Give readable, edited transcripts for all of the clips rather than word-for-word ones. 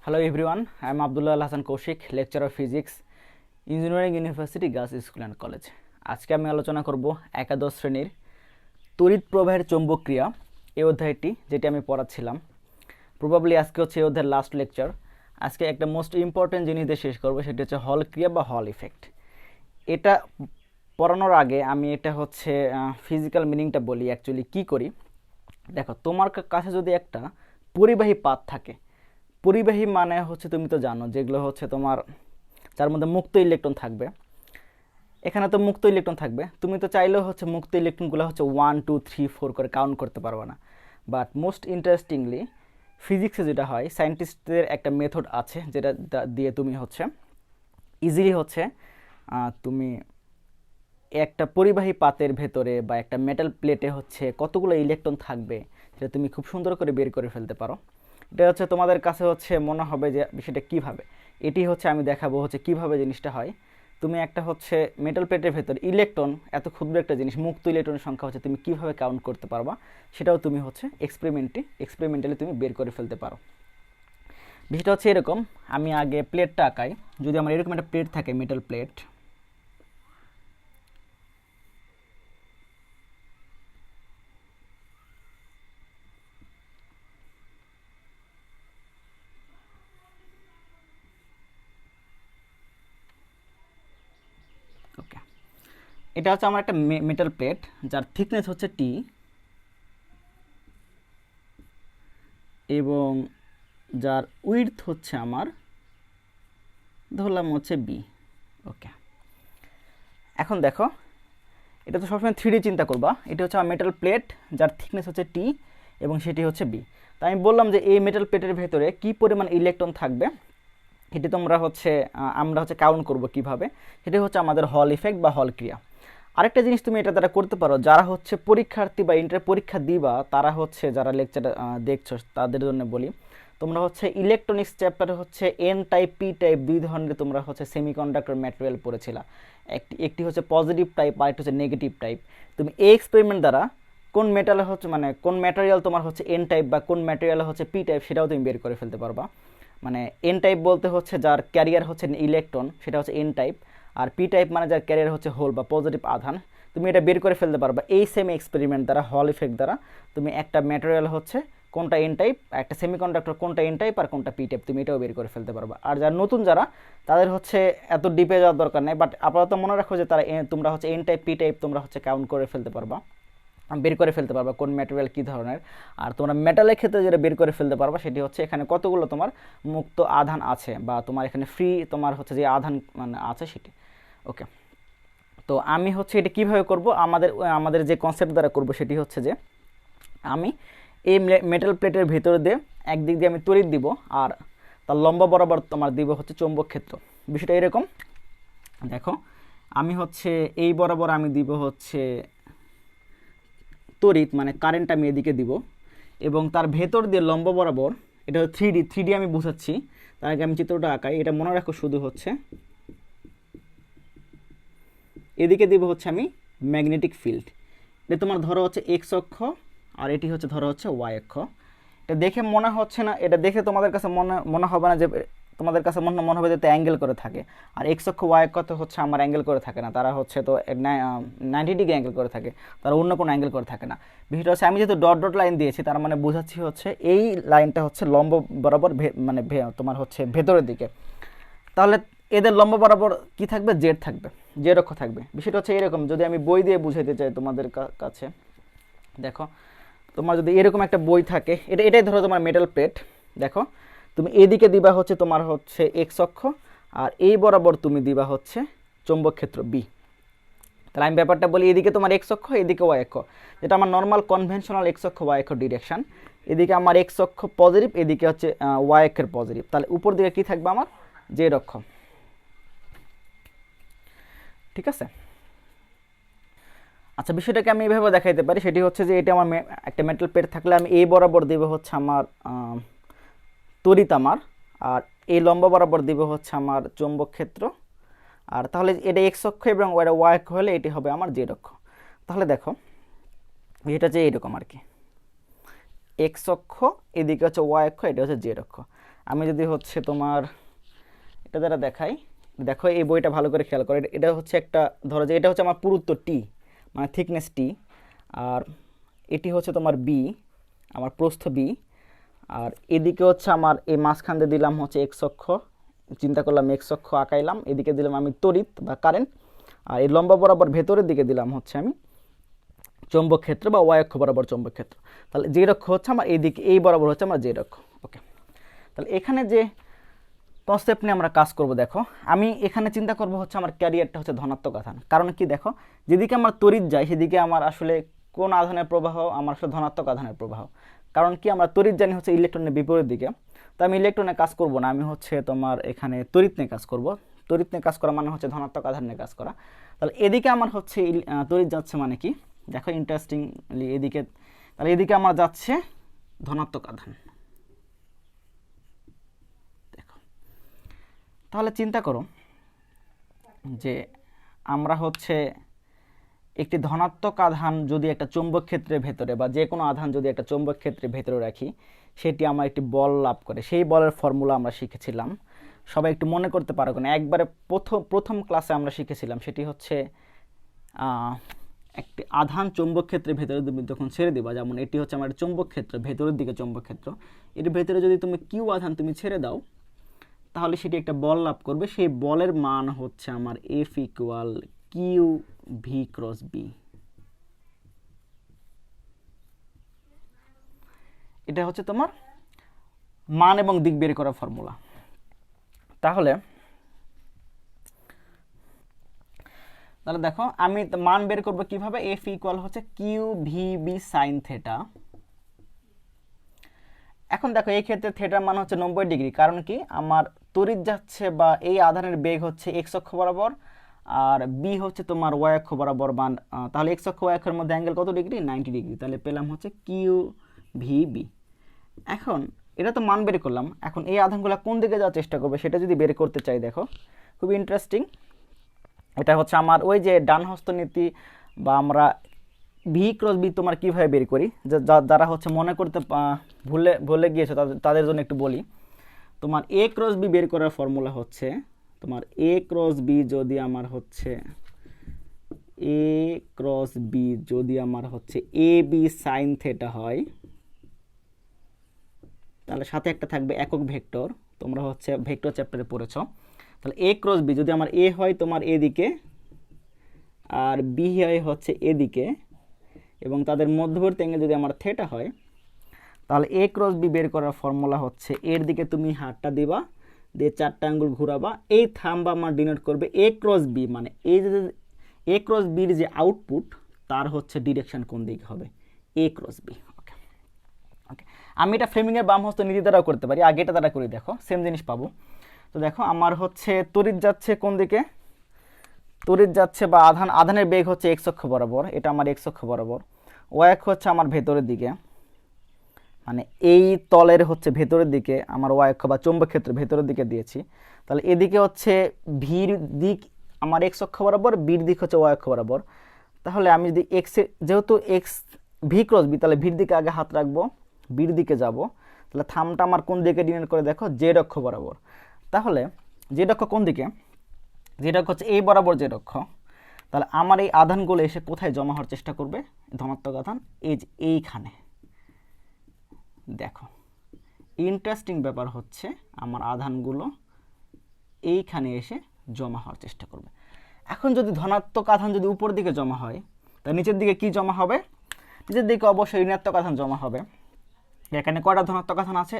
Hello everyone, I am Abdullah Al Hasan Kaushik, lecturer of physics, engineering university girls school and college. আজকে আমি আলোচনা করব একাদশ শ্রেণীর তড়িৎ প্রবাহের চৌম্বক ক্রিয়া এই অধ্যায়টি, যেটি আমি পড়াচ্ছিলাম। প্রবাবলি আজকে হচ্ছে এই অধ্যায়ের লাস্ট লেকচার। আজকে একটা মোস্ট ইম্পর্টেন্ট জিনিস দিয়ে শেষ করবো, সেটি হচ্ছে হল ক্রিয়া বা হল ইফেক্ট। এটা পড়ানোর আগে আমি এটা হচ্ছে ফিজিক্যাল মিনিংটা বলি। অ্যাকচুয়ালি কী করি দেখো, তোমার কাছে যদি একটা পরিবাহী পাত থাকে, পরিবাহী মানে হচ্ছে তুমি তো জানো যেগুলো হচ্ছে তোমার যার মধ্যে মুক্ত ইলেকট্রন থাকবে। এখানে তো মুক্ত ইলেকট্রন থাকবে, তুমি তো চাইলেও হচ্ছে মুক্ত ইলেকট্রনগুলো হচ্ছে 1 2 3 4 করে কাউন্ট করতে পারবে না। বাট মোস্ট ইন্টারেস্টিংলি ফিজিক্সে যেটা হয়, সায়েন্টিস্টদের একটা মেথড আছে যেটা দিয়ে তুমি হচ্ছে ইজিলি হচ্ছে তুমি একটা পরিবাহী পাতের ভেতরে বা একটা মেটাল প্লেটে হচ্ছে কতগুলো ইলেকট্রন থাকবে সেটা তুমি খুব সুন্দর করে বের করে ফেলতে পারো। এটা হচ্ছে তোমাদের কাছে হচ্ছে মনে হবে যে বিষয়টা কীভাবে, এটি হচ্ছে আমি দেখাবো হচ্ছে কীভাবে জিনিসটা হয়। তুমি একটা হচ্ছে মেটাল প্লেটের ভেতর ইলেকট্রন, এত ক্ষুদ্র একটা জিনিস, মুক্ত ইলেকট্রনের সংখ্যা হচ্ছে তুমি কীভাবে কাউন্ট করতে পারবা, সেটাও তুমি হচ্ছে এক্সপেরিমেন্টালি তুমি বের করে ফেলতে পারো। বিষয়টা হচ্ছে এরকম, আমি আগে প্লেটটা আঁকাই। যদি আমার এরকম একটা প্লেট থাকে, মেটাল প্লেট, ওকে, এটা হচ্ছে আমার একটা মেটাল প্লেট যার থিকনেস হচ্ছে টি এবং যার উইডথ হচ্ছে আমার ধরলাম হচ্ছে বি। ওকে, এখন দেখো, এটা তো সবসময় 3D চিন্তা করবা। এটা হচ্ছে আমার মেটাল প্লেট যার থিকনেস হচ্ছে টি এবং সেটি হচ্ছে বি। তাই আমি বললাম যে এই মেটাল প্লেটের ভেতরে কী পরিমাণ ইলেকট্রন থাকবে এটি তোমরা হচ্ছে আমরা হচ্ছে কাউন্ট করব কিভাবে, সেটি হচ্ছে আমাদের হল ইফেক্ট বা হল ক্রিয়া। আরেকটা জিনিস তুমি এটা দ্বারা করতে পারো, যারা হচ্ছে পরীক্ষার্থী বা ইন্টার পরীক্ষা দিবা, তারা হচ্ছে যারা লেকচার দেখছো তাদের জন্য বলি, তোমরা হচ্ছে ইলেকট্রনিক্স চ্যাপ্টারে হচ্ছে এন টাইপ পি টাইপ দুই ধরনের তোমরা হচ্ছে সেমিকন্ডাক্টর ম্যাটেরিয়াল পড়েছিলা। একটি হচ্ছে পজিটিভ টাইপ আর একটা হচ্ছে নেগেটিভ টাইপ। তুমি এই এক্সপেরিমেন্ট দ্বারা কোন মেটালে হচ্ছে মানে কোন ম্যাটেরিয়াল তোমার হচ্ছে এন টাইপ বা কোন ম্যাটেরিয়াল হচ্ছে পি টাইপ সেটাও তুমি বের করে ফেলতে পারবা। মানে এন টাইপ বলতে হচ্ছে যার ক্যারিয়ার হচ্ছে ইলেকট্রন, সেটা হচ্ছে এন টাইপ, আর পি টাইপ মানে যার ক্যারিয়ার হচ্ছে হোল বা পজিটিভ আধান। তুমি এটা বের করে ফেলতে পারবা এই সেম এক্সপেরিমেন্ট দ্বারা, হল ইফেক্ট দ্বারা। তুমি একটা ম্যাটেরিয়াল হচ্ছে কোনটা এন টাইপ, একটা সেমিকন্ডাক্টর কোনটা এন টাইপ আর কোনটা পি টাইপ, তুমি এটাও বের করে ফেলতে পারবা। আর যারা নতুন যারা, তাদের হচ্ছে এত ডিপে যাওয়ার দরকার নেই, বাট আপাতত মনে রাখো যে তারা তোমরা হচ্ছে এন টাইপ পি টাইপ তোমরা হচ্ছে কাউন্ট করে ফেলতে পারবা, বের করে ফেলতে পারবা কোন ম্যাটেরিয়াল কী ধরনের। আর তোমরা মেটালের ক্ষেত্রে যেটা বের করে ফেলতে পারবা সেটি হচ্ছে এখানে কতগুলো তোমার মুক্ত আধান আছে বা তোমার এখানে ফ্রি তোমার হচ্ছে যে আধান মানে আছে সেটি। ওকে, তো আমি হচ্ছে এটা কীভাবে করব, আমাদের যে কনসেপ্ট দ্বারা করব সেটি হচ্ছে যে আমি এই মেটাল প্লেটের ভেতর দিয়ে একদিক দিয়ে আমি তড়িৎ দিব আর তার লম্বা বরাবর তোমার দিব হচ্ছে চৌম্বক ক্ষেত্র। বিষয়টা এরকম দেখো, আমি হচ্ছে এই বরাবর আমি দিব হচ্ছে তড়িৎ মানে কারেন্ট আমি এদিকে দিব, এবং তার ভেতর দিয়ে লম্বা বরাবর, এটা হচ্ছে থ্রি ডি আমি বুঝাচ্ছি, তার আগে আমি চিত্রটা আঁকাই। এটা মনে রাখো, শুধু হচ্ছে এদিকে দিব হচ্ছে আমি ম্যাগনেটিক ফিল্ড। এটা তোমার ধরো হচ্ছে এক্স অক্ষ আর এটি হচ্ছে ধরো হচ্ছে ওয়াই অক্ষ। এটা দেখে মনে হচ্ছে না, এটা দেখে তোমাদের কাছে মনে হবে না যে, তোমাদের কাছে মনে হবে যে অ্যাঙ্গেল করে থাকে, আর এক্স অক্ষ ওয়াই অক্ষ তো হচ্ছে আমার অ্যাঙ্গেল করে থাকে না, তারা হচ্ছে তো 90 ডিগ্রি অ্যাঙ্গেল করে থাকে, তারা অন্য কোনো অ্যাঙ্গেল করে থাকে না। বিষয়টা হচ্ছে আমি যেহেতু ডট ডট লাইন দিয়েছি, তার মানে বোঝাচ্ছি হচ্ছে এই লাইনটা হচ্ছে লম্ব বরাবর মানে তোমার হচ্ছে ভেতরের দিকে, তাহলে এদের লম্ব বরাবর কি থাকবে, জেড থাকবে, জেড অক্ষ থাকবে। বিষয়টা হচ্ছে এরকম, যদি আমি বই দিয়ে বুঝাইতে চাই তোমাদের কাছে, দেখো তোমার যদি এরকম একটা বই থাকে, এটাই ধরো তোমার মেটাল প্লেট, দেখো তুমি এদিকে দিবা হচ্ছে তোমার হচ্ছে এক্স অক্ষ আর এই বরাবর তুমি দিবা হচ্ছে চৌম্বক ক্ষেত্র বি। তাহলে আমি ব্যাপারটা বলি, এদিকে তোমার এক্স অক্ষ, এদিকে ওয়াই অক্ষ, যেটা আমার নর্মাল কনভেনশনাল এক্স অক্ষ ওয়াই অক্ষ ডিরেকশন। এদিকে আমার এক্স অক্ষ পজিটিভ, এদিকে হচ্ছে ওয়াই অক্ষের পজিটিভ, তাহলে উপর দিকে কি থাকবে আমার জেড অক্ষ। ঠিক আছে, আচ্ছা বিষয়টাকে আমি এইভাবে দেখাইতে পারি, সেটি হচ্ছে যে এটা আমার একটা মেটাল প্লেট থাকলে আমি এই বরাবর দেবো হচ্ছে আমার তড়িৎ আমার, আর এই লম্বা বরাবর দিব হচ্ছে আমার চৌম্বক ক্ষেত্র, আর তাহলে এটা এক্স অক্ষ এবং এটা ওয়াই অক্ষ হলে এটি হবে আমার জেড অক্ষ। তাহলে দেখো এটা যে এরকম আর কি, এক্স অক্ষ এদিকে হচ্ছে ওয়াই অক্ষ, এটা হচ্ছে জেড অক্ষ। আমি যদি হচ্ছে তোমার এটা দ্বারা দেখাই, দেখো এই বইটা ভালো করে খেয়াল করো, এটা হচ্ছে একটা, ধরো যে এটা হচ্ছে আমার পুরুত্ব টি, মানে থিকনেস টি, আর এটি হচ্ছে তোমার বি, আমার প্রস্থ বি, আর এদিকে হচ্ছে আমার এই মাঝখান দিয়ে দিলাম হচ্ছে এক্স অক্ষ, চিন্তা করলাম এক্স অক্ষ আঁকাইলাম, এদিকে দিলাম আমি তড়িৎ বা কারেন্ট, আর এই লম্বা বরাবর ভেতরের দিকে দিলাম হচ্ছে আমি চৌম্বক ক্ষেত্র বা ওয়াই অক্ষ বরাবর চৌম্বক ক্ষেত্র। তাহলে যে অক্ষ হচ্ছে আমার এইদিকে, এই বরাবর হচ্ছে আমার জেড অক্ষ। ওকে, তাহলে এখানে যে কনসেপ্ট নিয়ে আমরা কাজ করব, দেখো আমি এখানে চিন্তা করব হচ্ছে আমার ক্যারিয়ারটা হচ্ছে ধনাত্মক আধান। কারণ কি, দেখো যেদিকে আমার তড়িৎ যায় সেদিকে আমার আসলে কোন আধানের প্রবাহ, আমার আসলে ধনাত্মক আধানের প্রবাহ। কারণ কি, আমরা তড়িৎ জানি হচ্ছে ইলেকট্রনের বিপরীত দিকে, তো আমি ইলেকট্রনে কাজ করব না, আমি হচ্ছে তোমার এখানে তড়িৎ নিয়ে কাজ করব। তড়িৎ নিয়ে কাজ করা মানে হচ্ছে ধনাত্মক আধান নিয়ে কাজ করা। তাহলে এদিকে আমার হচ্ছে তড়িৎ যাচ্ছে, মানে কি দেখো ইন্টারেস্টিংলি এদিকে, তাহলে এদিকে আমার যাচ্ছে ধনাত্মক আধান। দেখো তাহলে চিন্তা করো যে আমরা হচ্ছে একটি ধনাত্মক আধান যদি একটা চৌম্বক ক্ষেত্রের ভেতরে, বা যে কোনো আধান যদি একটা চৌম্বক ক্ষেত্রের ভেতরে রাখি, সেটি আমার একটি বল লাভ করে। সেই বলের ফর্মুলা আমরা শিখেছিলাম, সবাই একটু মনে করতে পারো না, একবারে প্রথম ক্লাসে আমরা শিখেছিলাম। সেটি হচ্ছে একটি আধান চৌম্বক ক্ষেত্রের ভেতরে তুমি যখন ছেড়ে দিবা, যেমন এটি হচ্ছে আমার চৌম্বক ক্ষেত্র, ভেতরের দিকে চৌম্বক ক্ষেত্র, এর ভেতরে যদি তুমি কিউ আধান তুমি ছেড়ে দাও, তাহলে সেটি একটা বল লাভ করবে। সেই বলের মান হচ্ছে আমার F equal Q V cross B. এটা হচ্ছে তোমার মান এবং দিক বের করার ফর্মুলা। তাহলে দেখো আমি মান বের করব কিভাবে, এফ ইকুয়াল হচ্ছে Q V B sine theta. এখন দেখো এই ক্ষেত্রে থেটার মান হচ্ছে 90 ডিগ্রি, কারণ কি আমার তড়িৎ যাচ্ছে বা এই আধানের বেগ হচ্ছে এক্স অক্ষ বরাবর, আর বি হচ্ছে তোমার ওয়াই অক্ষ বরাবর মান, তাহলে এক্স অক্ষ ওয়াই অক্ষের মধ্যে অ্যাঙ্গেল কত ডিগ্রি, 90 ডিগ্রি। তাহলে পেলাম হচ্ছে কিউ ভি বি। এখন এটা তো মান বের করলাম, এখন এই আধানগুলো কোন দিকে যাওয়ার চেষ্টা করবে সেটা যদি বের করতে চাই, দেখো খুবই ইন্টারেস্টিং। এটা হচ্ছে আমার ওই যে ডান হস্ত নীতি, বা আমরা ভি ক্রস বি তোমার কীভাবে বের করি, যারা হচ্ছে মনে করতে ভুলে গিয়েছো তাদের জন্য একটু বলি। তোমার এ ক্রস বি বের করার ফর্মুলা হচ্ছে তোমার এ ক্রস বি যদি আমার হচ্ছে এ বি সাইন থেটা হয়, তাহলে সাথে একটা থাকবে একক ভেক্টর, তোমরা হচ্ছে ভেক্টর চ্যাপ্টারে পড়েছো। তাহলে এ ক্রস বি যদি আমার এ হয় তোমার এদিকে, আর বি হয় হচ্ছে এদিকে, এবং তাদের মধ্যবর্তী অ্যাঙ্গেল যদি আমার থেটা হয়, তাহলে এ ক্রস বি বের করার ফর্মুলা হচ্ছে এর দিকে তুমি হাতটা দিবা, দিয়ে 4টা আঙ্গুল ঘুরাবা, এই থাম্বা আমার ডিনোট করবে এ ক্রস বি, মানে এই যে এ ক্রস বির যে আউটপুট তার হচ্ছে ডিরেকশন কোন দিকে হবে, এ ক্রস বি। ওকে ওকে, আমি এটা ফ্লেমিংয়ের বাম হস্ত নীতি দ্বারাও করতে পারি, আগে এটা দ্বারা করে দেখো সেম জিনিস পাবো। তো দেখো আমার হচ্ছে তড়িৎ যাচ্ছে কোন দিকে, তড়িৎ যাচ্ছে বা আধানের বেগ হচ্ছে এক্স অক্ষ বরাবর, এটা আমার এক্স অক্ষ বরাবর, ওয়াই অক্ষ হচ্ছে আমার ভেতরের দিকে, মানে এই তলের হচ্ছে ভেতরের দিকে আমার ওয়াই অক্ষ বা চৌম্বক ক্ষেত্র ভেতরের দিকে দিয়েছি। তাহলে এদিকে হচ্ছে ভির দিক আমার এক্স অক্ষ বরাবর, বির দিক হচ্ছে ওয়াই অক্ষ বরাবর। তাহলে আমি যদি যেহেতু এক্স ভি ক্রস বি, তাহলে ভির দিকে আগে হাত রাখবো, বির দিকে যাব, তাহলে থামটা আমার কোন দিকে ডিনোট করে, দেখো জেড অক্ষ বরাবর। তাহলে জেড অক্ষ কোন দিকে, জেড অক্ষ হচ্ছে এই বরাবর জেড অক্ষ। তাহলে আমার এই আধানগুলো এসে কোথায় জমা হওয়ার চেষ্টা করবে, ধনাত্মক আধান এইখানে। দেখো ইন্টারেস্টিং ব্যাপার হচ্ছে আমার আধানগুলো এইখানে এসে জমা হওয়ার চেষ্টা করবে। এখন যদি ধনাত্মক আধান যদি উপর দিকে জমা হয়, তা নিচের দিকে কি জমা হবে, নিচের দিকে অবশ্যই ঋণাত্মক আধান জমা হবে। এখানে কয়টা ধনাত্মক আধান আছে,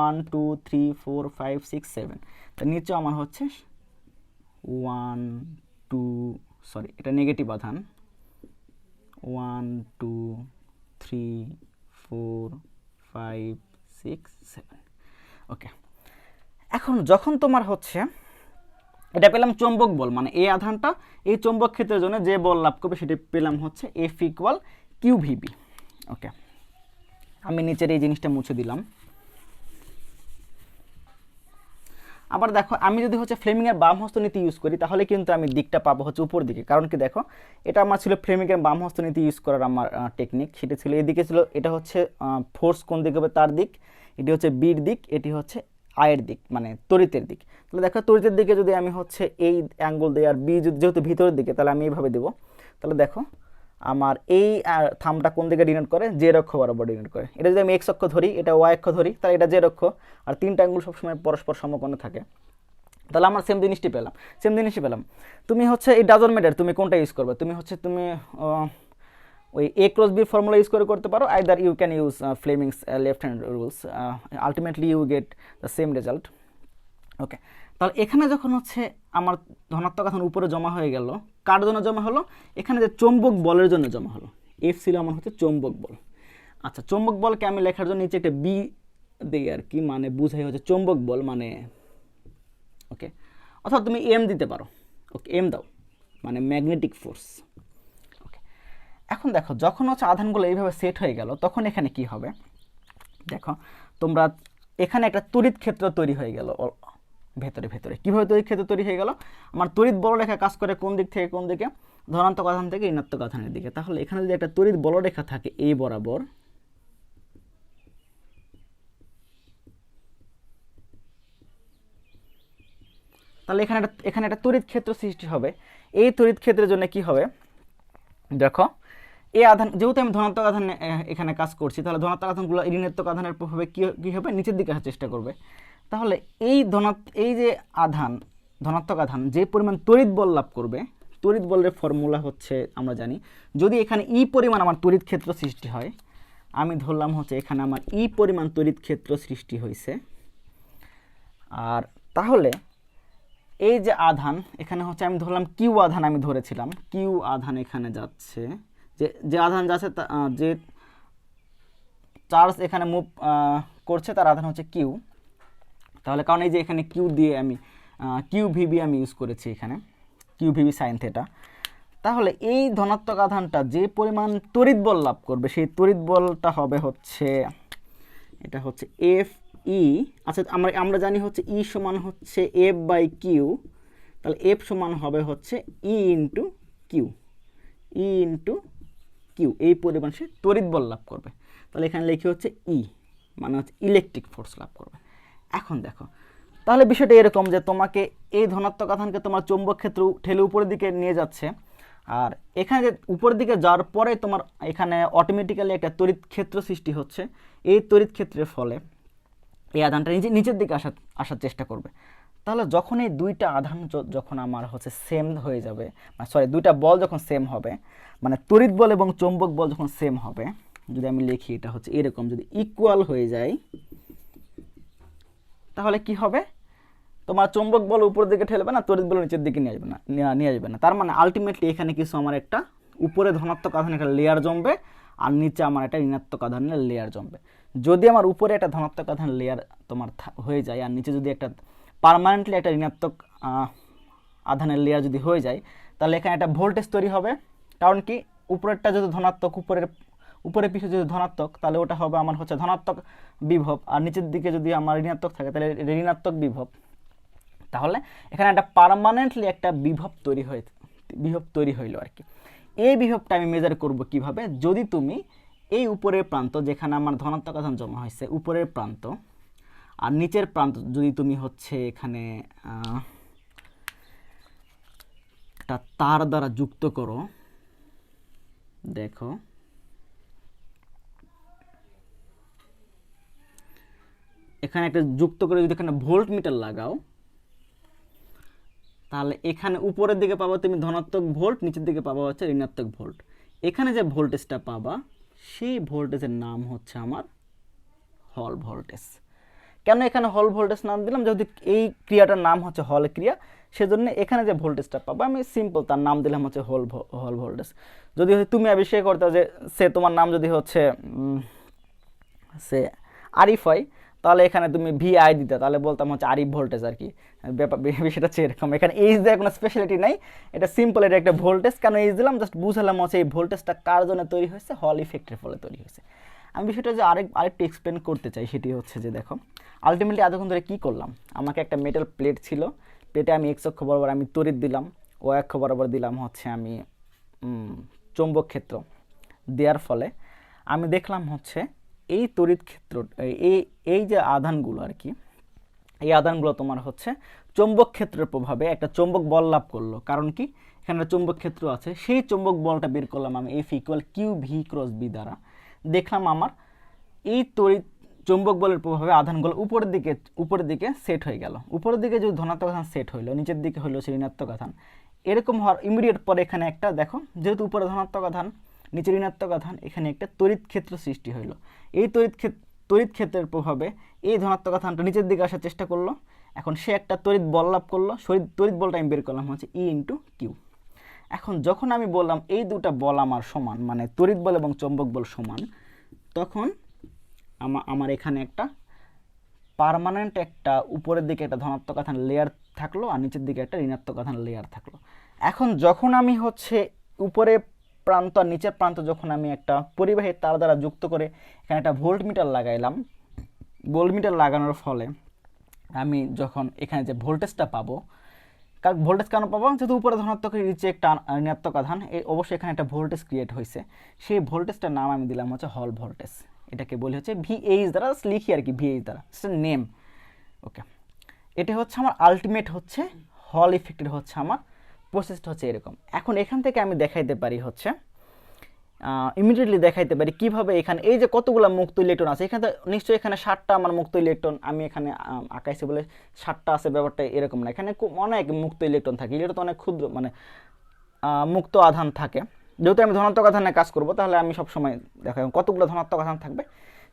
1 2 3 4 5 6 7, তা নিচে আমার হচ্ছে 1 2, সরি এটা নেগেটিভ আধান, 1 2 3 4 5 6 7। ওকে, এখন যখন তোমার হচ্ছে এটা পেলাম চৌম্বক বল, মানে এই আধানটা এই চৌম্বক ক্ষেত্রের জন্য যে বল লাভ করবে সেটি পেলাম হচ্ছে এফ ইকুয়াল কিউ ভিবি। ওকে, আমি নিচের এই জিনিসটা মুছে দিলাম। আবার দেখো আমি যদি হচ্ছে ফ্লেমিংয়ের বাম হস্ত নীতি ইউজ করি, তাহলে কিন্তু আমি দিকটা পাবো হচ্ছে উপর দিকে। কারণ কি, দেখো এটা আমার ছিল ফ্লেমিংয়ের বাম হস্ত নীতি ইউজ করার আমার টেকনিক, সেটা ছিল এদিকে ছিল, এটা হচ্ছে ফোর্স কোন দিকে হবে তার দিক, এটি হচ্ছে বির দিক, এটি হচ্ছে আয়ের দিক, মানে তড়িতের দিক। তাহলে দেখো তড়িতের দিকে যদি আমি হচ্ছে এই অ্যাঙ্গেল দিই, আর বি যেহেতু ভিতরের দিকে, তাহলে আমি এইভাবে দেবো। তাহলে দেখো আমার এই থামটা কোন দিকে ডিনোট করে, জেড অক্ষ বরাবর ডিনোট করে। এটা যদি আমি এক্স অক্ষ ধরি, এটা ওয়াই অক্ষ ধরি, তাহলে এটা জেড অক্ষ, আর তিনটা আঙ্গুল সবসময় পরস্পর সমকোণে থাকে। তাহলে আমার সেম জিনিসটি পেলাম। তুমি হচ্ছে এই ডাজন্ট ম্যাটার তুমি কোনটা ইউজ করবে, তুমি ওই a cross b formula use করে করতে পারো, either you can use Fleming's left hand rules, ultimately you get the same result. Okay, তাহলে এখানে যখন হচ্ছে আমার ধনাত্মক আধান উপরে জমা হয়ে গেল, কার জন্য জমা হলো, এখানে যে চৌম্বক বলের জন্য জমা হলো। এফ ছিল আমার হচ্ছে চৌম্বক বল। আচ্ছা, চৌম্বক বলকে আমি লেখার জন্য নিচে একটা বি দিই আর কি, মানে বুঝাই হচ্ছে চৌম্বক বল মানে, ওকে, অথবা তুমি এম দিতে পারো। ওকে, এম দাও, মানে ম্যাগনেটিক ফোর্স। ওকে, এখন দেখো যখন হচ্ছে আধানগুলো এইভাবে সেট হয়ে গেল, তখন এখানে কি হবে দেখো তোমরা, এখানে একটা তড়িৎ ক্ষেত্র তৈরি হয়ে গেল ভেতরে ভেতরে। কীভাবে তড়িৎ ক্ষেত্র তৈরি হয়ে গেল, আমার তড়িৎ বলরেখা কাজ করে কোন দিক থেকে কোন দিকে, ধনাত্মক আধান থেকে ঋণাত্মক আধানের দিকে। তাহলে এখানে যদি একটা তড়িৎ বলরেখা থাকে এই বরাবর, তাহলে এখানে একটা তড়িৎ ক্ষেত্র সৃষ্টি হবে। এই তড়িৎ ক্ষেত্রের জন্য কি হবে দেখো, এই আধান যেহেতু আমি ধনাত্মক আধান এখানে কাজ করছি, তাহলে ধনাত্মক আধানগুলো ঋণাত্মক আধানের প্রভাবে কী হবে, নিচের দিকে আসার চেষ্টা করবে। তাহলে এই যে ধনাত্মক আধান যে পরিমাণ তড়িৎ বল লাভ করবে, তড়িৎ বলের ফর্মুলা হচ্ছে আমরা জানি, যদি এখানে ই পরিমাণ আমার তড়িৎ ক্ষেত্র সৃষ্টি হয়, আমি ধরলাম হচ্ছে এখানে আমার ই পরিমাণ তড়িৎ ক্ষেত্র সৃষ্টি হয়েছে, আর তাহলে এই যে আধান এখানে হচ্ছে আমি ধরলাম কিউ আধান, আমি ধরেছিলাম কিউ আধান এখানে যাচ্ছে, যে আধান যাচ্ছে যে চার্জ এখানে মুভ করছে তার আধান হচ্ছে কিউ। তাহলে কারণ এই যে এখানে কিউ দিয়ে আমি কিউ ভিবি আমি ইউজ করেছি এখানে, কিউ ভিবি সাইন থিটা। তাহলে এই ধনাত্মক আধানটা যে পরিমাণ তড়িৎ বল লাভ করবে, সেই তড়িৎ বলটা হবে হচ্ছে, এটা হচ্ছে এফ ই। আচ্ছা, আমরা জানি হচ্ছে ই সমান হচ্ছে এফ বাই কিউ, তাহলে এফ সমান হবে হচ্ছে ই ইন্টু কিউ, এই পরিমাণ সে তড়িৎ বল লাভ করবে। তাহলে এখানে লিখি হচ্ছে ই, মানে হচ্ছে ইলেকট্রিক ফোর্স লাভ করবে। এখন দেখো তাহলে বিষয়টা এরকম যে তোমাকে এই ধনাত্মক আধানকে তোমার চৌম্বক ক্ষেত্র ঠেলে উপরের দিকে নিয়ে যাচ্ছে, আর এখানে যে উপরের দিকে যাওয়ার পরে তোমার এখানে অটোমেটিক্যালি একটা তড়িৎ ক্ষেত্র সৃষ্টি হচ্ছে। এই তড়িৎ ক্ষেত্রের ফলে এই আধানটা নিচের দিকে আসার চেষ্টা করবে। তাহলে যখন এই দুইটা আধান যখন আমার হচ্ছে সেম হয়ে যাবে, দুইটা বল যখন সেম হবে, মানে তড়িৎ বল এবং চৌম্বক বল যখন সেম হবে, যদি আমি লিখি এটা হচ্ছে এরকম, যদি ইকুয়াল হয়ে যায়, তাহলে কি হবে, তোমার চৌম্বক বল উপরের দিকে ঠেলবে না, তড়িৎ বল নিচের দিকে নিয়ে আসবে না। তার মানে আলটিমেটলি এখানে কিছু আমার একটা উপরে ধনাত্মক আধানের একটা লেয়ার জমবে, আর নিচে আমার একটা ঋণাত্মক আধানের লেয়ার জমবে। যদি আমার উপরে একটা ধনাত্মক আধানের লেয়ার তোমার হয়ে যায়, আর নিচে যদি একটা পার্মানেন্টলি একটা ঋণাত্মক আধানের লেয়ার যদি হয়ে যায়, তাহলে এখানে একটা ভোল্টেজ তৈরি হবে। কারণ কি, উপরেরটা যদি ধনাত্মক, উপরের পিছনে যদি ধনাত্মক, তাহলে ওটা হবে আমার হচ্ছে ধনাত্মক বিভব, আর নিচের দিকে যদি আমার ঋণাত্মক থাকে তাহলে ঋণাত্মক বিভব। তাহলে এখানে একটা পার্মানেন্টলি একটা বিভব তৈরি হইলো আর কি। এই বিভবটা আমি মেজার করব কিভাবে, যদি তুমি এই উপরের প্রান্ত যেখানে আমার ধনাত্মক আধান জমা হয়েছে, উপরের প্রান্ত আর নিচের প্রান্ত যদি তুমি হচ্ছে এখানে একটা তার দ্বারা যুক্ত করো, দেখো এখানে একটা যুক্ত করে যদি এখানে ভোল্ট মিটার লাগাও, তাহলে এখানে উপরের দিকে পাবা তুমি ধনাত্মক ভোল্ট, নিচের দিকে পাবা হচ্ছে ঋণাত্মক ভোল্ট। এখানে যে ভোল্টেজটা পাবা, সেই ভোল্টেজের নাম হচ্ছে আমার হল ভোল্টেজ। কেন এখানে হল ভোল্টেজ নাম দিলাম, যেহেতু এই ক্রিয়াটার নাম হচ্ছে হল ক্রিয়া, সেজন্য এখানে যে ভোল্টেজটা পাবা আমি সিম্পল তার নাম দিলাম হচ্ছে হল ভোল্টেজ। যদি তুমি আবিষ্কার করতে যে তোমার নাম যদি হচ্ছে আরিফ হয়, তাহলে এখানে তুমি ভিআই দিতে, তাহলে বলতাম হচ্ছে আরিফ ভোল্টেজ আর কি। বিষয়টা হচ্ছে এরকম, এখানে এইচ দেওয়ার কোনো স্পেশালিটি নাই, এটা সিম্পল, এটা একটা ভোল্টেজ। কেন এইচ দিলাম, জাস্ট বুঝালাম হচ্ছে এই ভোল্টেজটা কার জন্য তৈরি হয়েছে, হল ইফেক্টের ফলে তৈরি হয়েছে। আমি বিষয়টা যে আরেকটু এক্সপ্লেন করতে চাই, সেটি হচ্ছে যে দেখো আলটিমেটলি এতক্ষণ ধরে কী করলাম, আমাকে একটা মেটাল প্লেট ছিল, প্লেটে আমি এক্স অক্ষ বরাবর আমি তড়িৎ দিলাম, ও অক্ষ বরাবর দিলাম হচ্ছে আমি চৌম্বক ক্ষেত্র দেওয়ার ফলে আমি দেখলাম হচ্ছে এই তড়িৎ ক্ষেত্র, এই যে আধানগুলো আর কি, এই আধানগুলো তোমার হচ্ছে চৌম্বক ক্ষেত্রের প্রভাবে একটা চৌম্বক বল লাভ করলো। কারণ কি, এখানে চৌম্বক ক্ষেত্র আছে, সেই চৌম্বক বলটা বের করলাম আমি F equal Q V cross B দ্বারা। দেখলাম আমার এই তড়িৎ চৌম্বক বলের প্রভাবে আধানগুলো উপরের দিকে সেট হয়ে গেল। উপরের দিকে যদি ধনাত্মক আধান সেট হইলো, নিচের দিকে হইলো সে ঋণাত্মক আধান। এরকম হওয়ার ইমিডিয়েট পরে এখানে একটা দেখো, যেহেতু উপরে ধনাত্মক আধান নিচে ঋণাত্মক আধান, এখানে একটা তড়িৎ ক্ষেত্র সৃষ্টি হইলো। এই তড়িৎ ক্ষেত্রের প্রভাবে এই ধনাত্মক আধানটা নিচের দিকে আসার চেষ্টা করলো। এখন সে একটা তড়িৎ বল লাভ করলো। তড়িৎ বলটা আমি বের করলাম হচ্ছে ই ইন্টু কিউ। এখন যখন আমি বললাম এই দুটা বল আমার সমান, মানে তড়িৎ বল এবং চৌম্বক বল সমান, তখন আমার এখানে একটা পার্মানেন্ট একটা উপরের দিকে একটা ধনাত্মক আধান লেয়ার থাকলো আর নিচের দিকে একটা ঋণাত্মক আধান লেয়ার থাকলো। এখন যখন আমি হচ্ছে উপরে প্রান্ত আর নিচের প্রান্ত যখন আমি একটা পরিবাহী তার দ্বারা যুক্ত করে এখানে একটা ভোল্টমিটার লাগাইলাম, ভোল্টমিটার লাগানোর ফলে আমি যখন এখানে যে ভোল্টেজটা পাবো, কারণ ভোল্টেজ কেন পাবো, যেহেতু উপরে ধনাত্মক নিচে একটা ঋণাত্মক আধান, অবশ্যই এখানে একটা ভোল্টেজ ক্রিয়েট হয়েছে। সেই ভোল্টেজটার নাম আমি দিলাম হচ্ছে হল ভোল্টেজ। এটাকে বলি হচ্ছে ভিএইচ দ্বারা, লিখি আর কি ভিএইচ দ্বারা, নেম। ওকে, এটা হচ্ছে আমার আলটিমেট হচ্ছে হল ইফেক্টের হচ্ছে আমার প্রসেসটা হচ্ছে এরকম। এখন এখান থেকে আমি দেখাইতে পারি হচ্ছে ইমিডিয়েটলি দেখাইতে পারি কিভাবে এখানে এই যে কতগুলো মুক্ত ইলেকট্রন আছে, এখানে নিশ্চয়ই এখানে 60টা আমার মুক্ত ইলেকট্রন, আমি এখানে আঁকাইছি বলে 60টা আছে, ব্যাপারটা এরকম না। এখানে অনেক মুক্ত ইলেকট্রন থাকে, ইলেকট্রন অনেক ক্ষুদ্র, মানে মুক্ত আধান থাকে। যেহেতু আমি ধনাত্মক আধানে কাজ করব, তাহলে আমি সবসময় দেখো কতগুলো ধনাত্মক আধান থাকবে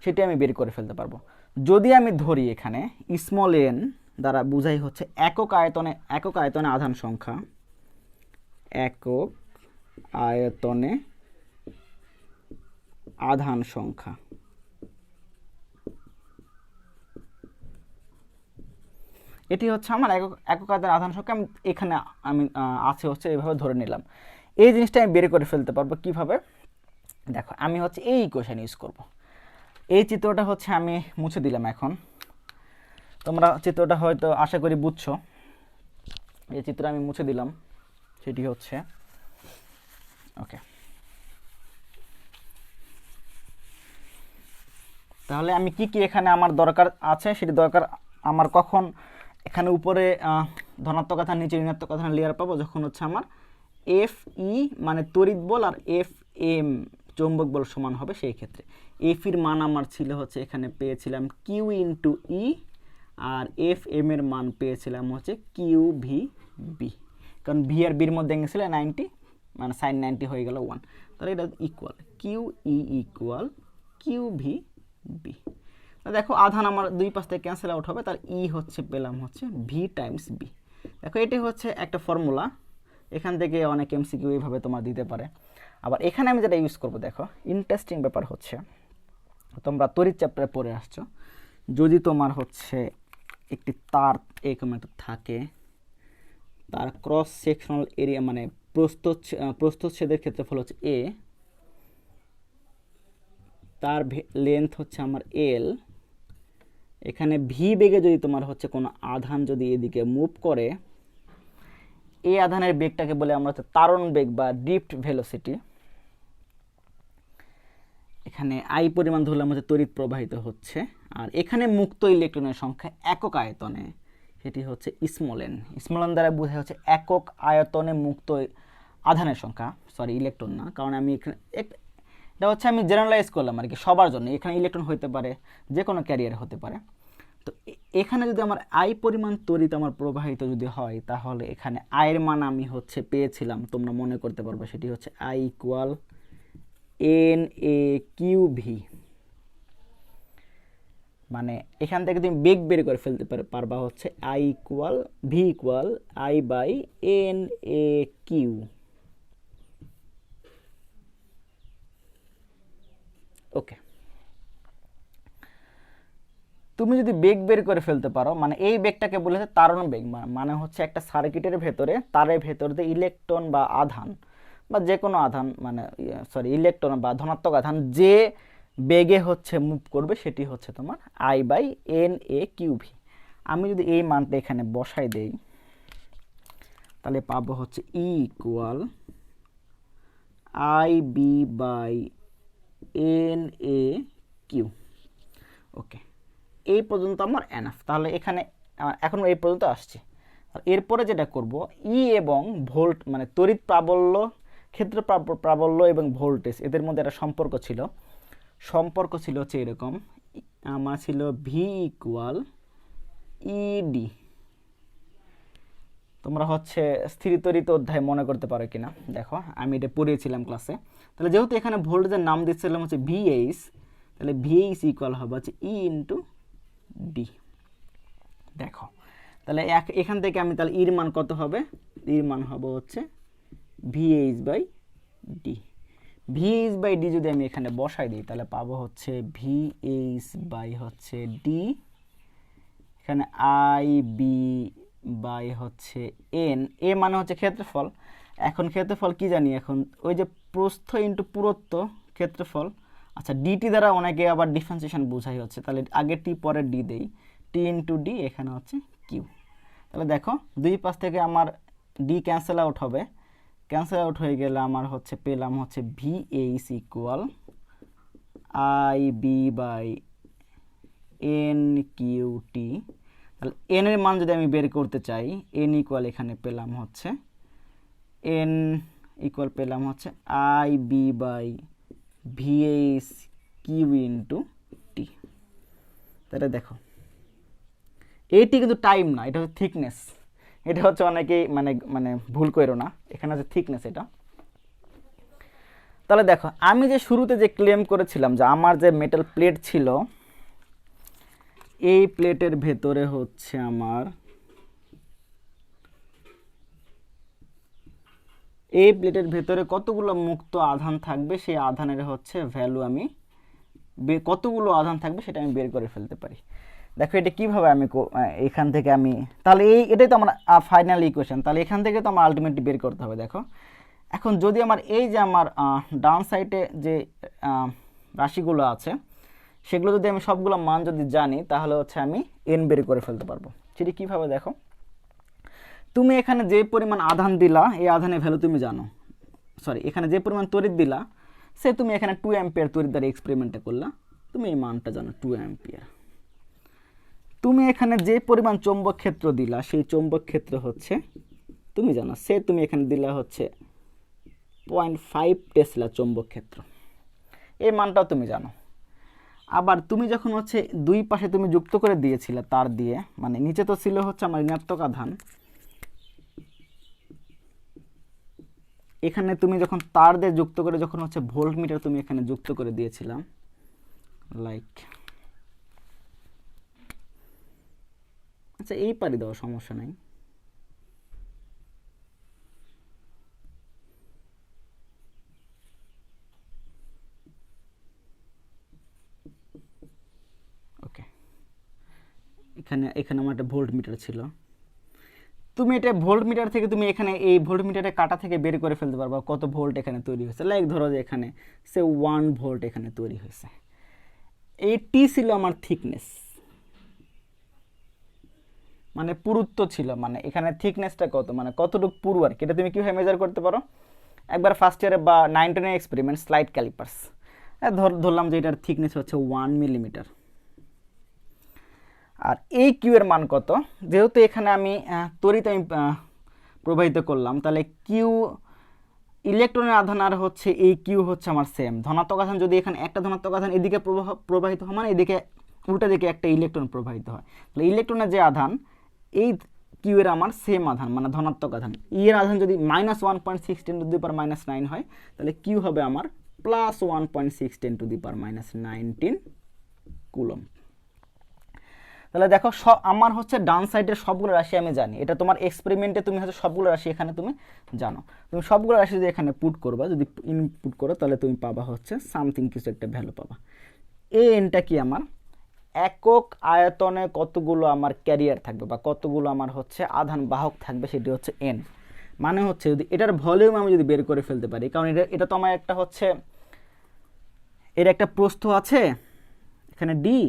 সেটি আমি বের করে ফেলতে পারবো। যদি আমি ধরি এখানে স্মল এন দ্বারা বুঝাই হচ্ছে একক আয়তনে আধান সংখ্যা, একক আয়তনে আধান সংখ্যা। এটি হচ্ছে আমার একক আয়তনের আধান সংখ্যা। আমি এখানে আছে হচ্ছে এইভাবে ধরে নিলাম। এই জিনিসটা আমি বের করে ফেলতে পারবো কিভাবে, দেখো আমি হচ্ছে এই ইকুয়েশন ইউজ করব। এই চিত্রটা হচ্ছে আমি মুছে দিলাম। এখন তোমরা চিত্রটা হয়তো আশা করি বুঝছো। এই চিত্র আমি মুছে দিলাম, সেটি হচ্ছে ওকে। তাহলে আমি কি এখানে আমার দরকার আছে, সেটি দরকার আমার কখন এখানে উপরে ধনাত্মক আধান নিচে ঋণাত্মক আধান লেয়ার পাবো, যখন হচ্ছে আমার এফ ই মানে তড়িৎ বল আর এফ এম চৌম্বক বল সমান হবে। সেই ক্ষেত্রে এফ এর মান আমার ছিল হচ্ছে এখানে পেয়েছিলাম কিউ ইন্টু ই, আর এফ এম এর মান পেয়েছিলাম হচ্ছে কিউ ভি বি, কারণ ভি আর বির মধ্যে গেছিল 90, মানে সাইন 90 হয়ে গেল 1। তাহলে এটা equal Q E equal Q V B. দেখো আধান আমার দুই পাশ থেকে ক্যান্সেল আউট হবে, তার ই হচ্ছে পেলাম হচ্ছে ভি টাইমস বি। দেখো এটি হচ্ছে একটা ফর্মুলা, এখান থেকে অনেক এমসিকিউ এইভাবে তোমার দিতে পারে। আবার এখানে আমি যেটা ইউজ করব, দেখো ইন্টারেস্টিং ব্যাপার হচ্ছে, তোমরা তড়িৎ চ্যাপ্টারে পড়ে আসছো, যদি তোমার হচ্ছে একটি তার এরকম একটা থাকে, তার ক্রস সেকশনাল এরিয়া মানে প্রস্থচ্ছেদের ক্ষেত্রফল হচ্ছে এ, তার লেন্থ হচ্ছে আমার এল, এখানে ভি বেগে যদি তোমার হচ্ছে কোনো আধান যদি এদিকে মুভ করে, এই আধানের বেগটাকে বলে আমরা হচ্ছে তারণ বেগ বা ড্রিফট ভেলোসিটি। এখানে আই পরিমাণ ধরলাম হচ্ছে তড়িৎ প্রবাহিত হচ্ছে, আর এখানে মুক্ত ইলেকট্রনের সংখ্যা একক আয়তনে, সেটি হচ্ছে স্মল এন। স্মল এন দ্বারা বোঝায় হচ্ছে একক আয়তনে মুক্ত আধানের সংখ্যা, সরি ইলেকট্রন না, কারণ আমি এখানে এটা হচ্ছে আমি জেনারেলাইজ করলাম আর কি সবার জন্য। এখানে ইলেকট্রন হতে পারে, যে কোনো ক্যারিয়ার হতে পারে। তো এখানে যদি আমার আই পরিমাণ তড়িৎ আমার প্রবাহিত যদি হয়, তাহলে এখানে আয়ের মান আমি হচ্ছে পেয়েছিলাম, তোমরা মনে করতে পারবে, সেটি হচ্ছে I equal N A Q V. মানে এখান থেকে তুমি বেগ বের করে ফেলতে পারবা হচ্ছে I equal v equal I by N A q. Okay, তুমি যদি বেগ বের করে ফেলতে পারো, মানে এই বেগটাকে বলে হচ্ছে তারণ বেগ, মানে হচ্ছে একটা সার্কিটের ভেতরে তারের ভেতর দিয়ে ইলেকট্রন বা আধান বা যে কোনো আধান, মানে ইলেকট্রন বা ধনাত্মক আধান যে বেগে হচ্ছে মুভ করবে, সেটি হচ্ছে তোমার I by N A Q V. আমি যদি এই মানটা এখানে বসাই দেই, তাহলে পাবো হচ্ছে e equal I B by N A q. Okay, এই পর্যন্ত আমার এনাফ। তাহলে এখানে এখন এই পর্যন্ত আসছি। আর এরপরে যেটা করব, ই এবং ভোল্ট মানে তড়িৎ প্রাবল্য, ক্ষেত্র প্রাবল্য এবং ভোল্টেজ এদের মধ্যে একটা সম্পর্ক ছিল হচ্ছে এরকম। আমার ছিল ভি ইকুয়াল ইডি। তোমরা হচ্ছে স্থিরতরিত অধ্যায় মনে করতে পারো কিনা দেখো, আমি এটা পড়িয়েছিলাম ক্লাসে। তাহলে যেহেতু এখানে ভোল্টেজের নাম দিচ্ছিলাম হচ্ছে ভিএইচ, তাহলে ভিএইচ ইকুয়াল হবে হচ্ছে ই ইন্টু ডি। দেখো তাহলে এখান থেকে আমি তাহলে ইর মান কত হবে, ইর মান হবে হচ্ছে VH by D. VH by D যদি আমি এখানে বসাই দিই তাহলে পাবো হচ্ছে ভিএইচ বাই হচ্ছে ডি, এখানে আই বি বাই হচ্ছে এন, এ মানে হচ্ছে ক্ষেত্রফল। এখন ক্ষেত্রফল কি জানি, এখন ওই যে প্রস্থ ইন্টু পুরুত্ব ক্ষেত্রফল। আচ্ছা ডিটি দ্বারা অনেকে আবার ডিফারেন্সিয়েশন বোঝাই হচ্ছে, তাহলে আগে টি পরে ডি দেই, টি ইন্টু ডি, এখানে হচ্ছে কিউ। তাহলে দেখো দুই পাশ থেকে আমার ডি ক্যান্সেল আউট হবে, ক্যান্সেল আউট হয়ে গেলে আমার হচ্ছে পেলাম হচ্ছে VH equal I B by N Q T. তাহলে এন এর মান যদি আমি বের করতে চাই, এন ইকুয়াল এখানে পেলাম হচ্ছে এন ইকুয়াল পেলাম হচ্ছে I B by v h q into t. তাহলে দেখো এইটি কিন্তু টাইম না, এটা হচ্ছে থিকনেস। এটা হচ্ছে অনেকেই মানে মানে ভুল করো না, এখানে হচ্ছে থিকনেস এটা। তাহলে দেখো আমি যে শুরুতে যে ক্লেম করেছিলাম যে আমার যে মেটাল প্লেট ছিল, এই প্লেটের ভেতরে হচ্ছে আমার এই প্লেটের ভেতরে কতগুলো মুক্ত আধান থাকবে, সেই আধানের হচ্ছে ভ্যালু আমি কতগুলো আধান থাকবে সেটা আমি বের করে ফেলতে পারি। দেখো এটা কিভাবে আমি এখান থেকে আমি তাহলে এটাই তো আমার ফাইনাল ইকুয়েশন, তাহলে এখান থেকে তো আমার আলটিমেটলি বের করতে হবে। দেখো এখন যদি আমার এই যে আমার ডান সাইডে যে রাশিগুলো আছে সেগুলো যদি আমি সবগুলো মান যদি জানি তাহলে হচ্ছে আমি এন বের করে ফেলতে পারবো। সেটি কীভাবে, দেখো তুমি এখানে যে পরিমাণ আধান দিলা এই আধানের ভ্যালু তুমি জানো, সরি এখানে যে পরিমাণ তড়িৎ দিলা সে তুমি এখানে 2 অ্যাম্পিয়ার তড়িৎ দ্বারা এক্সপেরিমেন্টটা করলা, তুমি এই মানটা জানো 2 অ্যাম্পিয়ার। তুমি এখানে যে পরিমাণ চৌম্বক ক্ষেত্র দিলা সেই চৌম্বক ক্ষেত্র হচ্ছে তুমি জানো, সে তুমি এখানে দিলা হচ্ছে 0.5 টেসলা চৌম্বক ক্ষেত্র, এই মানটাও তুমি জানো। আবার তুমি যখন হচ্ছে দুই পাশে তুমি যুক্ত করে দিয়েছিলে তার দিয়ে, মানে নিচে তো ছিল হচ্ছে আমার ঋণাত্মক আধান, এখানে তুমি যখন তার দিয়ে যুক্ত করে যখন হচ্ছে ভোল্ট মিটার তুমি এখানে যুক্ত করে দিয়েছিলাম, লাইক আচ্ছা এই পারি দাও সমস্যা নাই। ওকে এখানে আমার একটা ভোল্ট মিটার ছিল, তুমি এটা ভোল্ট মিটার থেকে তুমি এখানে এই ভোল্ট মিটারের কাটা থেকে বের করে ফেলতে পারবা কত ভোল্ট এখানে তৈরি হয়েছে। লাইক ধরো যে এখানে সে 1 ভোল্ট এখানে তৈরি হয়েছে। এই টি ছিল আমার থিকনেস, মানে পুরুত্ব ছিল, মানে এখানে থিকনেসটা কত, মানে কতটুকু পুরু আর কি, এটা তুমি কীভাবে মেজার করতে পারো, একবার ফার্স্ট ইয়ারে বা 9 10 এক্সপেরিমেন্ট স্লাইড ক্যালিপার্স ধরলাম যে এটার থিকনেস হচ্ছে 1 মিলিমিটার। আর এই কিউ এর মান কত, যেহেতু এখানে আমি তড়িৎ আমি প্রবাহিত করলাম, তাহলে কিউ ইলেকট্রনের আধান আর হচ্ছে এই কিউ হচ্ছে আমার সেম। ধনাত্মক আধান যদি এখানে একটা ধনাত্মক আধান এদিকে প্রবাহিত হয়, মানে এদিকে উল্টা দিকে একটা ইলেকট্রন প্রবাহিত হয়, তাহলে ইলেকট্রনের যে আধান এই কিউ এর আমার সেম আধান মানে ধনাত্মক আধান। ই এর আধান যদি -1.6 × 10⁻⁹ হয় তাহলে কিউ হবে আমার +1.6 × 10⁻⁹ কুলম্ব। তাহলে দেখো আমার হচ্ছে ডান সাইডের সবগুলো রাশি আমি জানি, এটা তোমার এক্সপেরিমেন্টে তুমি হচ্ছে সবগুলো রাশি এখানে তুমি জানো। তুমি সবগুলো রাশি যদি এখানে পুট করবা, যদি ইনপুট করো তাহলে তুমি পাবা হচ্ছে সামথিং কিছু একটা ভ্যালু পাবা। এই এনটা কি আমার একক আয়তনে কতগুলো আমার ক্যারিয়ার থাকবে বা কতগুলো আমার হচ্ছে আধান বাহক থাকবে সেটি হচ্ছে এন। মানে হচ্ছে যদি এটার ভলিউম আমি যদি বের করে ফেলতে পারি, কারণ এটা তো আমার একটা হচ্ছে এর একটা প্রস্থ আছে এখানে ডি,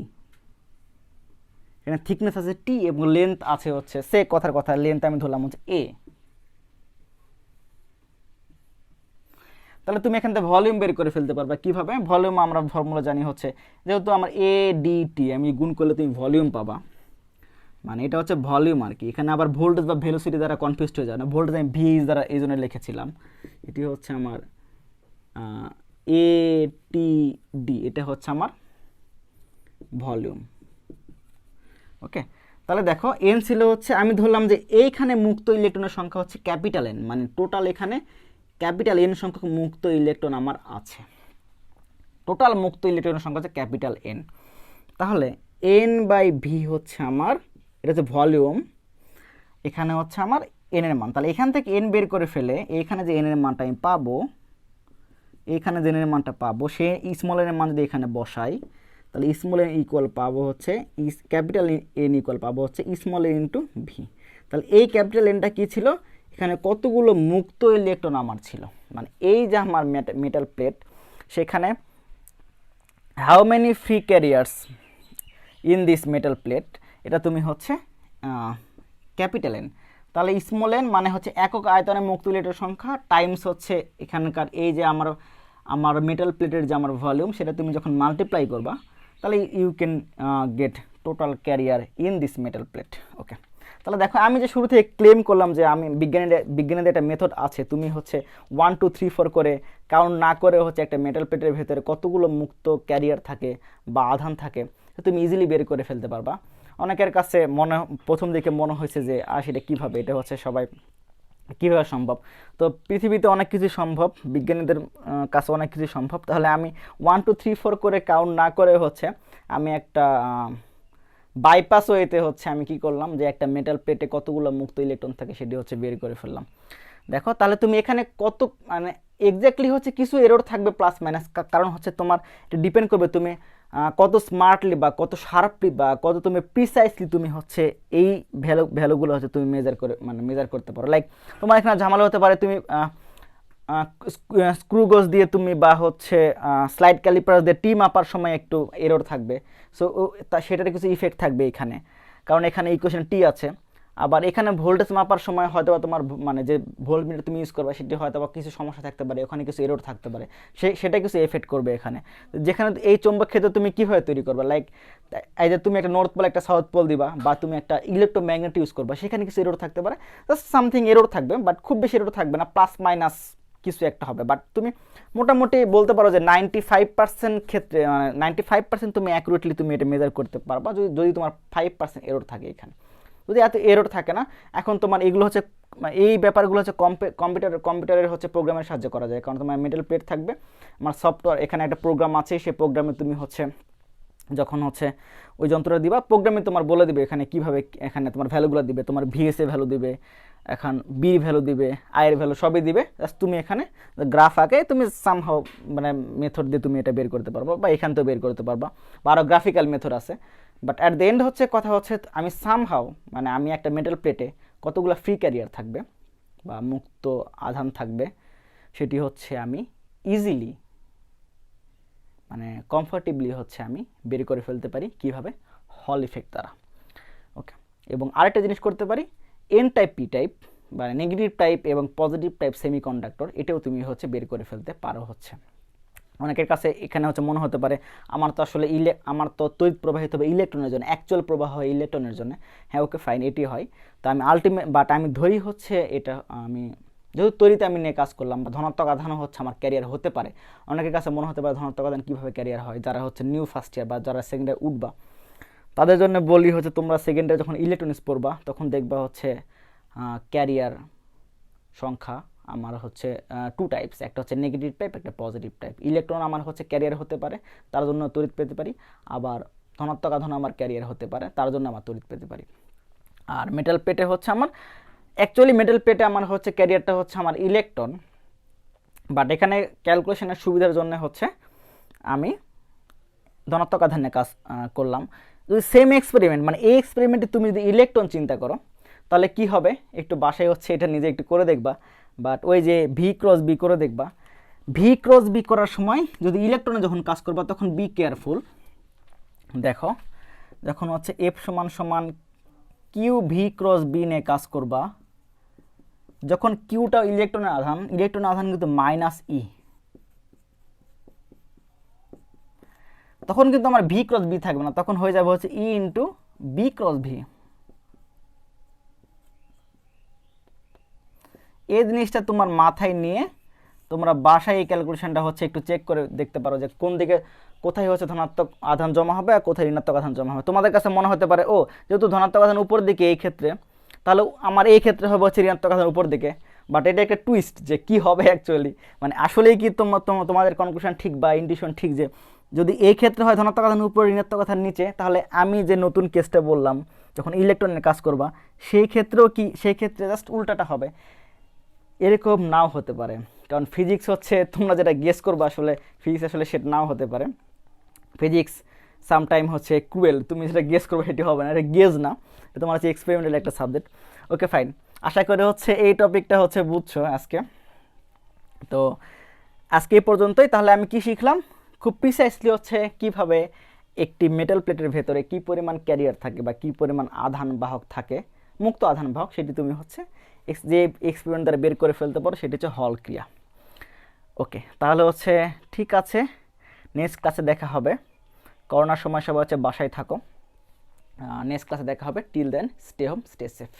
এখানে থিকনেস আছে টি এবং লেন্থ আছে হচ্ছে সে কথার কথা লেন্থ আমি ধরলাম হচ্ছে এ। তাহলে তুমি এখান থেকে ভলিউম বের করে ফেলতে পারবে কিভাবে, ভলিউম আমরা ফর্মুলা জানি হচ্ছে যেহেতু আমার এ ডি টি আমি গুণ করলে তুমি ভলিউম পাবা, মানে এটা হচ্ছে ভলিউম আর কি। এখানে আবার ভোল্টেজ বা ভেলোসিটি দ্বারা কনফিউজড হয়ে যায় না, ভোল্টেজ আমি ভিএইচ দ্বারা এই জন্য লিখেছিলাম। এটি হচ্ছে আমার এটিডি, এটা হচ্ছে আমার ভলিউম। ওকে, তাহলে দেখো এন ছিল হচ্ছে, আমি ধরলাম যে এইখানে মুক্ত ইলেকট্রনের সংখ্যা হচ্ছে ক্যাপিটাল এন, মানে টোটাল এখানে ক্যাপিটাল এন সংখ্যক মুক্ত ইলেকট্রন আমার আছে। টোটাল মুক্ত ইলেকট্রনের সংখ্যা হচ্ছে ক্যাপিটাল এন। তাহলে এন বাই ভি হচ্ছে আমার, এটা হচ্ছে ভলিউম, এখানে হচ্ছে আমার এন এর মান। তাহলে এখান থেকে এন বের করে ফেলে এইখানে যে এন এর মানটা আমি পাবো, এইখানে যে এন এর মানটা পাবো, সে স্মল এন এর মান যদি এখানে বসাই, তাহলে স্মল এন ইকুয়াল পাবো হচ্ছে ক্যাপিটাল এন ইকুয়াল পাবো হচ্ছে স্মল এন ইন্টু ভি। তাহলে এই ক্যাপিটাল এনটা কী ছিল, এখানে কতগুলো মুক্ত ইলেকট্রন আমার ছিল, মানে এই যে আমার মেটাল প্লেট, সেখানে how many free carriers in this metal plate, এটা তুমি হচ্ছে ক্যাপিটাল এন। তাহলে স্মল এন মানে হচ্ছে একক আয়তনে মুক্ত ইলেকট্রন সংখ্যা টাইমস হচ্ছে এখানকার এই যে আমার মেটাল প্লেটের যে আমার ভলিউম, সেটা তুমি যখন মাল্টিপ্লাই করবা, তাহলে you can get total carrier in this metal plate. Okay, তাহলে দেখো আমি যে শুরু থেকে ক্লেম করলাম যে আমি বিজ্ঞানীদের একটা মেথড আছে, তুমি হচ্ছে 1 2 3 4 করে কাউন্ট না করে হচ্ছে একটা মেটাল প্লেটের ভেতরে কতগুলো মুক্ত ক্যারিয়ার থাকে বা আধান থাকে তুমি ইজিলি বের করে ফেলতে পারবা। অনেকের কাছে প্রথম দিকে মনে হয়েছে যে সেটা কীভাবে, এটা হচ্ছে সবাই কীভাবে সম্ভব। তো পৃথিবীতে অনেক কিছু সম্ভব, বিজ্ঞানীদের কাছে অনেক কিছু সম্ভব। তাহলে আমি 1 2 3 4 করে কাউন্ট না করে হচ্ছে আমি একটা বাইপাস ওয়েতে হচ্ছে আমি কি করলাম, যে একটা মেটাল প্লেটে কতগুলো মুক্ত ইলেকট্রন থাকে সেটি হচ্ছে বের করে ফেললাম। দেখো তাহলে তুমি এখানে কত মানে এক্স্যাক্টলি হচ্ছে কিছু এরর থাকবে প্লাস মাইনাস, কারণ হচ্ছে তোমার এটা ডিপেন্ড করবে তুমি কত স্মার্টলি বা কত শার্পলি বা কত তুমি প্রিসাইসলি তুমি হচ্ছে এই ভ্যালুগুলো হচ্ছে তুমি মেজার করতে পারো। লাইক তোমার এখানে ঝামেলা হতে পারে, তুমি স্ক্রু গজ দিয়ে তুমি বা হচ্ছে স্লাইড ক্যালিপার দিয়ে টি মাপার সময় একটু এরর থাকবে, সো সেটার কিছু ইফেক্ট থাকবে এখানে, কারণ এখানে ইকুয়েশন টি আছে। আবার এখানে ভোল্টেজ মাপার সময় হয়তো তোমার মানে যে ভোল্ট মিটার তুমি ইউজ করবে সেটি হয়তো কিছু সমস্যা থাকতে পারে, ওখানে কিছু এরর থাকতে পারে, সেটা কিছু এফেক্ট করবে এখানে। যেখানে এই চৌম্বক ক্ষেত্র তুমি কীভাবে তৈরি করবে, লাইক এই যে তুমি একটা নর্থ পোল একটা সাউথ পোল দিবা বা তুমি একটা ইলেকট্রোম্যাগনেট ইউজ করবা, সেখানে কিছু এরর থাকতে পারে, জাস্ট সামথিং এরর থাকবে, বাট খুব বেশি এরর থাকবে না, প্লাস মাইনাস কিছু একটা হবে। বাট তুমি মোটামুটি বলতে পারো যে 95% ক্ষেত্রে মানে 95% তুমি অ্যাকুরেটলি তুমি এটা মেজার করতে পারবা, যদি তোমার 5% এরর থাকে এখানে। যদি এত এরর থাকে না, এখন তোমার এগুলো হচ্ছে এই ব্যাপারগুলো হচ্ছে কম্পিউটারের হচ্ছে প্রোগ্রামের সাহায্যে করা যায়, কারণ তোমার মেটাল প্লেট থাকবে, আমার সফটওয়্যার এখানে একটা প্রোগ্রাম আছে, সেই প্রোগ্রামে তুমি হচ্ছে যখন হচ্ছে ওই যন্ত্রটা দিবা, প্রোগ্রামে তোমার বলে দিবে এখানে কীভাবে এখানে তোমার ভ্যালুগুলো দিবে, তোমার ভিএসএ ভ্যালু দিবে, এখন বি ভ্যালু দিবে, আয়ের ভ্যালু সবই দিবে, জাস্ট তুমি এখানে গ্রাফ আঁকে তুমি সামহাও মানে মেথড দিয়ে তুমি এটা বের করতে পারবো, বা এখান থেকেও বের করতে পারবা, বা আরও গ্রাফিক্যাল মেথড আছে। বাট অ্যাট দ্য এন্ড হচ্ছে কথা হচ্ছে আমি সামহাও মানে আমি একটা মেটাল প্লেটে কতগুলো ফ্রি ক্যারিয়ার থাকবে বা মুক্ত আধান থাকবে, সেটি হচ্ছে আমি ইজিলি মানে কমফর্টেবলি হচ্ছে আমি বের করে ফেলতে পারি, কিভাবে, হল ইফেক্ট দ্বারা। ওকে, এবং আরেকটা জিনিস করতে পারি, এন টাইপ পি টাইপ বা নেগেটিভ টাইপ এবং পজিটিভ টাইপ সেমিকন্ডাক্টর, এটাও তুমি হচ্ছে বের করে ফেলতে পারো। হচ্ছে অনেকের কাছে এখানে হচ্ছে মনে হতে পারে আমার তো আসলে আমার তো তড়িৎ প্রবাহিত হবে ইলেকট্রনের জন্য, অ্যাকচুয়াল প্রবাহ হয় ইলেকট্রনের জন্য। হ্যাঁ ওকে ফাইন, এটি হয়। তো আমি বাট আমি ধরি হচ্ছে এটা আমি যেহেতু তড়িতে আমি নিয়ে কাজ করলাম, বা ধনাত্মক আধানও হচ্ছে আমার ক্যারিয়ার হতে পারে। অনেকের কাছে মনে হতে পারে ধনাত্মক আধান কীভাবে ক্যারিয়ার হয়, যারা হচ্ছে নিউ ফার্স্ট ইয়ার বা যারা সেকেন্ড ইয়ার উঠবা, তাদের জন্য বলি হচ্ছে তোমরা সেকেন্ড ইয়ার যখন ইলেকট্রনিক্স পড়বা তখন দেখবা হচ্ছে ক্যারিয়ার সংখ্যা আমার হচ্ছে 2 টাইপস, একটা হচ্ছে নেগেটিভ টাইপ, একটা পজিটিভ টাইপ। ইলেকট্রন আমার হচ্ছে ক্যারিয়ার হতে পারে, তার জন্য তড়িৎ পেতে পারি, আবার ধনাত্মক আধান আমার ক্যারিয়ার হতে পারে, তার জন্য আমার তড়িৎ পেতে পারি। আর মেটাল প্লেটে হচ্ছে আমার অ্যাকচুয়ালি মেটাল প্লেটে আমার হচ্ছে ক্যারিয়ারটা হচ্ছে আমার ইলেকট্রন, বাট এখানে ক্যালকুলেশনের সুবিধার জন্য হচ্ছে আমি ধনাত্মক আধান নিয়ে কাজ করলাম। যদি সেম এক্সপেরিমেন্ট মানে এই এক্সপেরিমেন্টে তুমি যদি ইলেকট্রন চিন্তা করো তাহলে কি হবে, একটু বাসায় হচ্ছে এটা নিজে একটু করে দেখবা, বাট ওই যে ভি ক্রস বি করে দেখবা। ভি ক্রস বি করার সময় যদি ইলেকট্রনে যখন কাজ করবা তখন বি কেয়ারফুল। দেখো যখন হচ্ছে এফ সমান সমান কিউ ভি ক্রস বি নিয়ে কাজ করবা, যখন কিউটা ইলেকট্রনের আধান কিন্তু মাইনাস ই, তখন কিন্তু আমার ভি ক্রস বি থাকবে না, তখন হয়ে যাবে হচ্ছে ই ইন্টু বি ক্রস ভি। এই জিনিসটা তোমার মাথায় নিয়ে তোমরা বাসায় এই ক্যালকুলেশনটা হচ্ছে একটু চেক করে দেখতে পারো যে কোন দিকে কোথায় হচ্ছে ধনাত্মক আধান জমা হবে আর কোথায় ঋণাত্মক আধান জমা হবে। তোমাদের কাছে মনে হতে পারে ও যেহেতু ধনাত্মক আধান উপর দিকে এই ক্ষেত্রে, তাহলে আমার এই ক্ষেত্রে হবে হচ্ছে ঋণাত্মক আধান উপর দিকে। বাট এটা একটা টুইস্ট যে কি হবে অ্যাকচুয়ালি, মানে আসলেই কি তোমাদের কনক্লুশন ঠিক বা ইনটিউশন ঠিক যে যদি এই ক্ষেত্রে হয় ধনাত্মক আধান উপর ঋণাত্মক আধান নিচে, তাহলে আমি যে নতুন কেসটা বললাম যখন ইলেকট্রনের কাজ করবা সেই ক্ষেত্রেও কি সেই ক্ষেত্রে জাস্ট উল্টাটা হবে? এরকম নাও হতে পারে, কারণ ফিজিক্স হচ্ছে তোমরা যেটা গেস করবে আসলে ফিজিক্স আসলে সেটা নাও হতে পারে। ফিজিক্স সামটাইম হচ্ছে ক্রুয়েল, তুমি যেটা গেস করবে সেটি হবে না, এটা গেস না, এটা তোমার হচ্ছে এক্সপেরিমেন্টাল একটা সাবজেক্ট। ওকে ফাইন, আশা করি হচ্ছে এই টপিকটা হচ্ছে বুঝছো আজকে। তো আজকে এই পর্যন্তই। তাহলে আমি কি শিখলাম খুব প্রিসাইসলি হচ্ছে কিভাবে একটি মেটাল প্লেটের ভেতরে কি পরিমাণ ক্যারিয়ার থাকে বা কি পরিমাণ আধান বাহক থাকে, মুক্ত আধান বাহক, সেটি তুমি হচ্ছে যে এক্সপেরিমেন্ট দ্বারা বের করে ফেলতে পারো, সেটি হচ্ছে হল ক্রিয়া। ওকে, তাহলে হচ্ছে ঠিক আছে, নেক্সট ক্লাসে দেখা হবে। করোনার সময় সবাই হচ্ছে বাসায় থাকো। নেক্সট ক্লাসে দেখা হবে। Till then stay home, stay safe.